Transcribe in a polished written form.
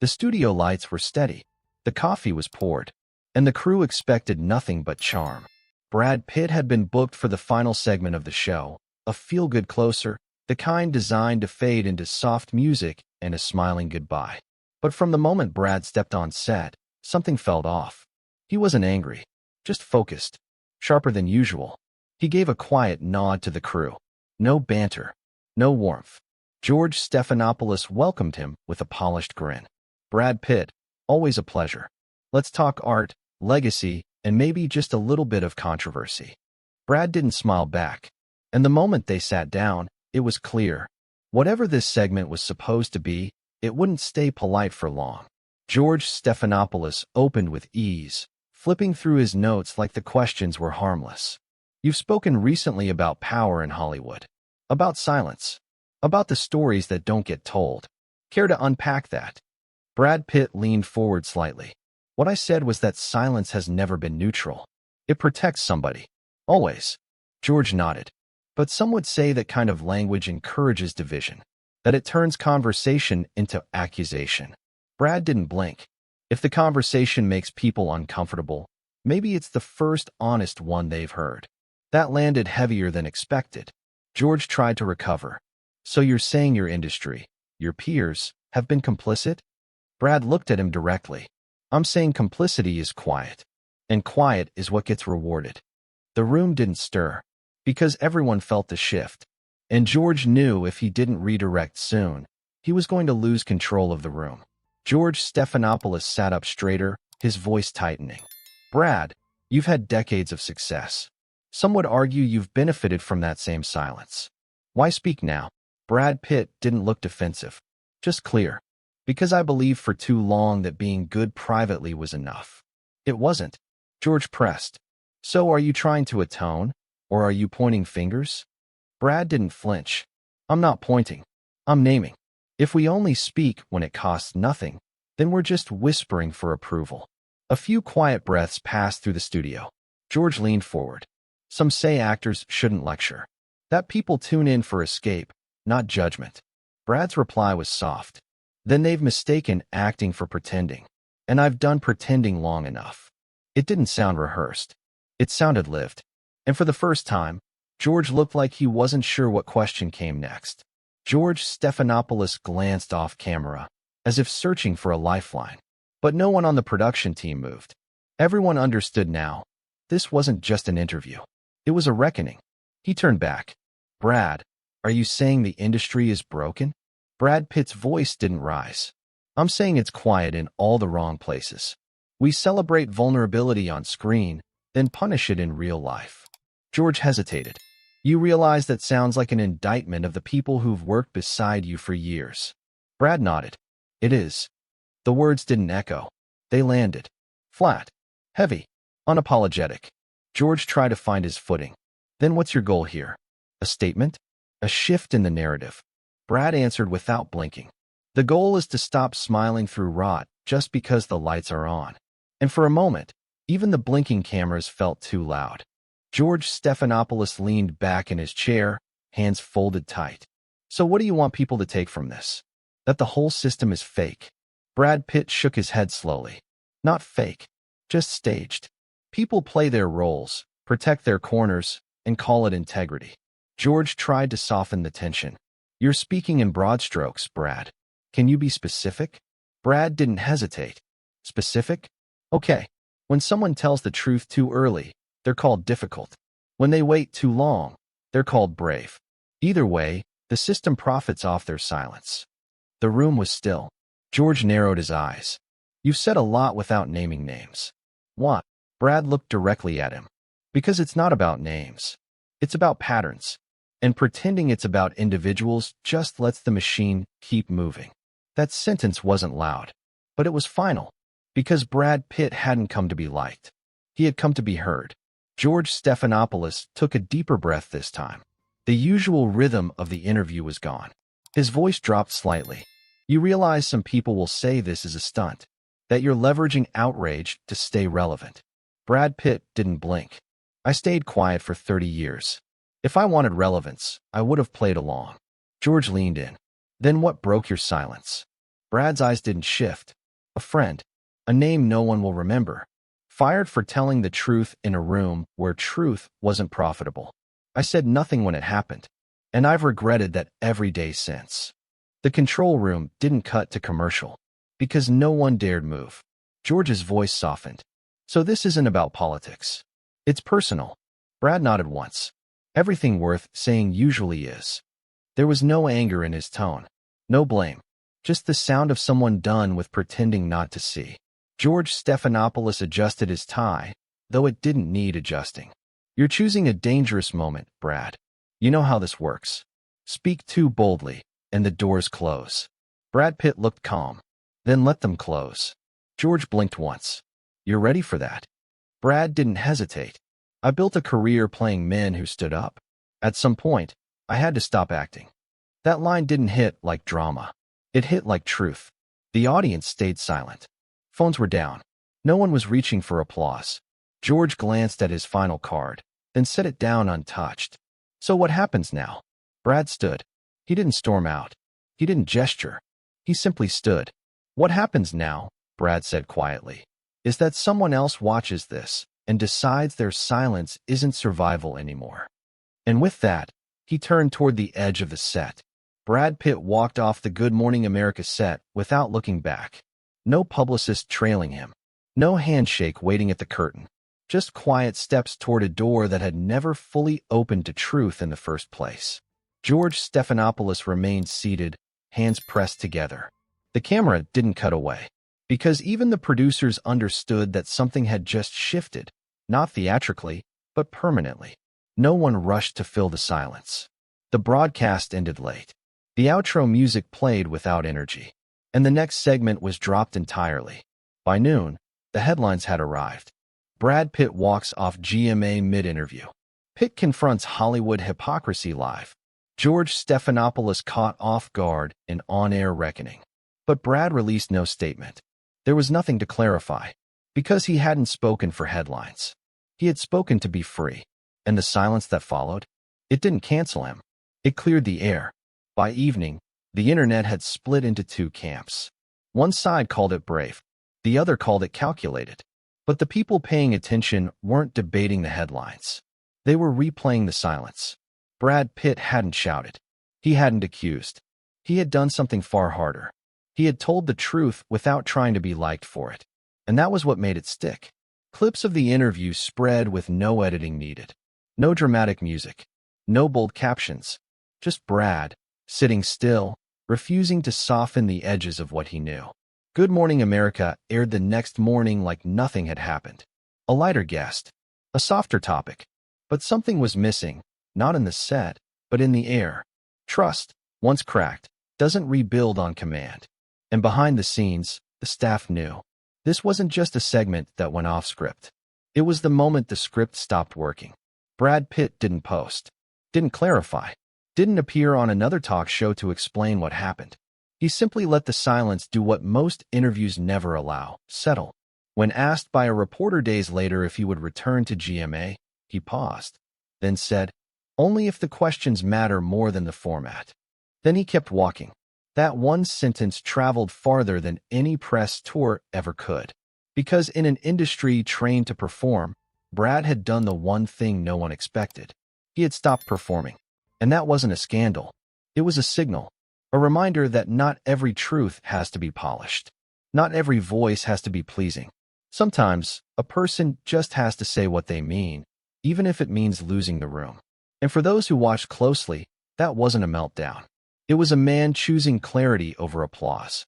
The studio lights were steady, the coffee was poured, and the crew expected nothing but charm. Brad Pitt had been booked for the final segment of the show, a feel-good closer, the kind designed to fade into soft music and a smiling goodbye. But from the moment Brad stepped on set, something felt off. He wasn't angry, just focused, sharper than usual. He gave a quiet nod to the crew. No banter, no warmth. George Stephanopoulos welcomed him with a polished grin. Brad Pitt, always a pleasure. Let's talk art, legacy, and maybe just a little bit of controversy. Brad didn't smile back, and the moment they sat down, it was clear. Whatever this segment was supposed to be, it wouldn't stay polite for long. George Stephanopoulos opened with ease, flipping through his notes like the questions were harmless. You've spoken recently about power in Hollywood, about silence, about the stories that don't get told. Care to unpack that? Brad Pitt leaned forward slightly. What I said was that silence has never been neutral. It protects somebody. Always. George nodded. But some would say that kind of language encourages division, that it turns conversation into accusation. Brad didn't blink. If the conversation makes people uncomfortable, maybe it's the first honest one they've heard. That landed heavier than expected. George tried to recover. So you're saying your industry, your peers, have been complicit? Brad looked at him directly. I'm saying complicity is quiet, and quiet is what gets rewarded. The room didn't stir, because everyone felt the shift, and George knew if he didn't redirect soon, he was going to lose control of the room. George Stephanopoulos sat up straighter, his voice tightening. Brad, you've had decades of success. Some would argue you've benefited from that same silence. Why speak now? Brad Pitt didn't look defensive, just clear. Because I believed for too long that being good privately was enough. It wasn't. George pressed. So are you trying to atone, or are you pointing fingers? Brad didn't flinch. I'm not pointing. I'm naming. If we only speak when it costs nothing, then we're just whispering for approval. A few quiet breaths passed through the studio. George leaned forward. Some say actors shouldn't lecture. That people tune in for escape, not judgment. Brad's reply was soft. Then they've mistaken acting for pretending. And I've done pretending long enough. It didn't sound rehearsed. It sounded lived. And for the first time, George looked like he wasn't sure what question came next. George Stephanopoulos glanced off camera, as if searching for a lifeline. But no one on the production team moved. Everyone understood now. This wasn't just an interview. It was a reckoning. He turned back. Brad, are you saying the industry is broken? Brad Pitt's voice didn't rise. I'm saying it's quiet in all the wrong places. We celebrate vulnerability on screen, then punish it in real life. George hesitated. You realize that sounds like an indictment of the people who've worked beside you for years. Brad nodded. It is. The words didn't echo. They landed. Flat. Heavy. Unapologetic. George tried to find his footing. Then what's your goal here? A statement? A shift in the narrative? Brad answered without blinking. The goal is to stop smiling through rot just because the lights are on. And for a moment, even the blinking cameras felt too loud. George Stephanopoulos leaned back in his chair, hands folded tight. So what do you want people to take from this? That the whole system is fake? Brad Pitt shook his head slowly. Not fake, just staged. People play their roles, protect their corners, and call it integrity. George tried to soften the tension. You're speaking in broad strokes, Brad. Can you be specific? Brad didn't hesitate. Specific? Okay. When someone tells the truth too early, they're called difficult. When they wait too long, they're called brave. Either way, the system profits off their silence. The room was still. George narrowed his eyes. You've said a lot without naming names. What? Brad looked directly at him. Because it's not about names. It's about patterns. And pretending it's about individuals just lets the machine keep moving. That sentence wasn't loud, but it was final. Because Brad Pitt hadn't come to be liked. He had come to be heard. George Stephanopoulos took a deeper breath this time. The usual rhythm of the interview was gone. His voice dropped slightly. You realize some people will say this is a stunt, that you're leveraging outrage to stay relevant. Brad Pitt didn't blink. I stayed quiet for 30 years. If I wanted relevance, I would have played along. George leaned in. Then what broke your silence? Brad's eyes didn't shift. A friend. A name no one will remember. Fired for telling the truth in a room where truth wasn't profitable. I said nothing when it happened, and I've regretted that every day since. The control room didn't cut to commercial, because no one dared move. George's voice softened. So this isn't about politics. It's personal. Brad nodded once. Everything worth saying usually is. There was no anger in his tone. No blame. Just the sound of someone done with pretending not to see. George Stephanopoulos adjusted his tie, though it didn't need adjusting. You're choosing a dangerous moment, Brad. You know how this works. Speak too boldly, and the doors close. Brad Pitt looked calm. Then let them close. George blinked once. You're ready for that? Brad didn't hesitate. I built a career playing men who stood up. At some point, I had to stop acting. That line didn't hit like drama. It hit like truth. The audience stayed silent. Phones were down. No one was reaching for applause. George glanced at his final card, then set it down untouched. So what happens now? Brad stood. He didn't storm out. He didn't gesture. He simply stood. What happens now, Brad said quietly, is that someone else watches this and decides their silence isn't survival anymore. And with that, he turned toward the edge of the set. Brad Pitt walked off the Good Morning America set without looking back. No publicist trailing him. No handshake waiting at the curtain. Just quiet steps toward a door that had never fully opened to truth in the first place. George Stephanopoulos remained seated, hands pressed together. The camera didn't cut away, because even the producers understood that something had just shifted, not theatrically, but permanently. No one rushed to fill the silence. The broadcast ended late. The outro music played without energy, and the next segment was dropped entirely. By noon, the headlines had arrived. Brad Pitt walks off GMA mid-interview. Pitt confronts Hollywood hypocrisy live. George Stephanopoulos caught off guard in on-air reckoning. But Brad released no statement. There was nothing to clarify, because he hadn't spoken for headlines. He had spoken to be free, and the silence that followed, it didn't cancel him. It cleared the air. By evening, the internet had split into two camps. One side called it brave. The other called it calculated. But the people paying attention weren't debating the headlines. They were replaying the silence. Brad Pitt hadn't shouted. He hadn't accused. He had done something far harder. He had told the truth without trying to be liked for it. And that was what made it stick. Clips of the interview spread with no editing needed. No dramatic music. No bold captions. Just Brad, sitting still, refusing to soften the edges of what he knew. Good Morning America aired the next morning like nothing had happened. A lighter guest. A softer topic. But something was missing, not in the set, but in the air. Trust, once cracked, doesn't rebuild on command. And behind the scenes, the staff knew. This wasn't just a segment that went off script. It was the moment the script stopped working. Brad Pitt didn't post. Didn't clarify. Didn't appear on another talk show to explain what happened. He simply let the silence do what most interviews never allow, settle. When asked by a reporter days later if he would return to GMA, he paused, then said, "Only if the questions matter more than the format." Then he kept walking. That one sentence traveled farther than any press tour ever could. Because in an industry trained to perform, Brad had done the one thing no one expected. He had stopped performing. And that wasn't a scandal. It was a signal. A reminder that not every truth has to be polished. Not every voice has to be pleasing. Sometimes, a person just has to say what they mean, even if it means losing the room. And for those who watched closely, that wasn't a meltdown. It was a man choosing clarity over applause.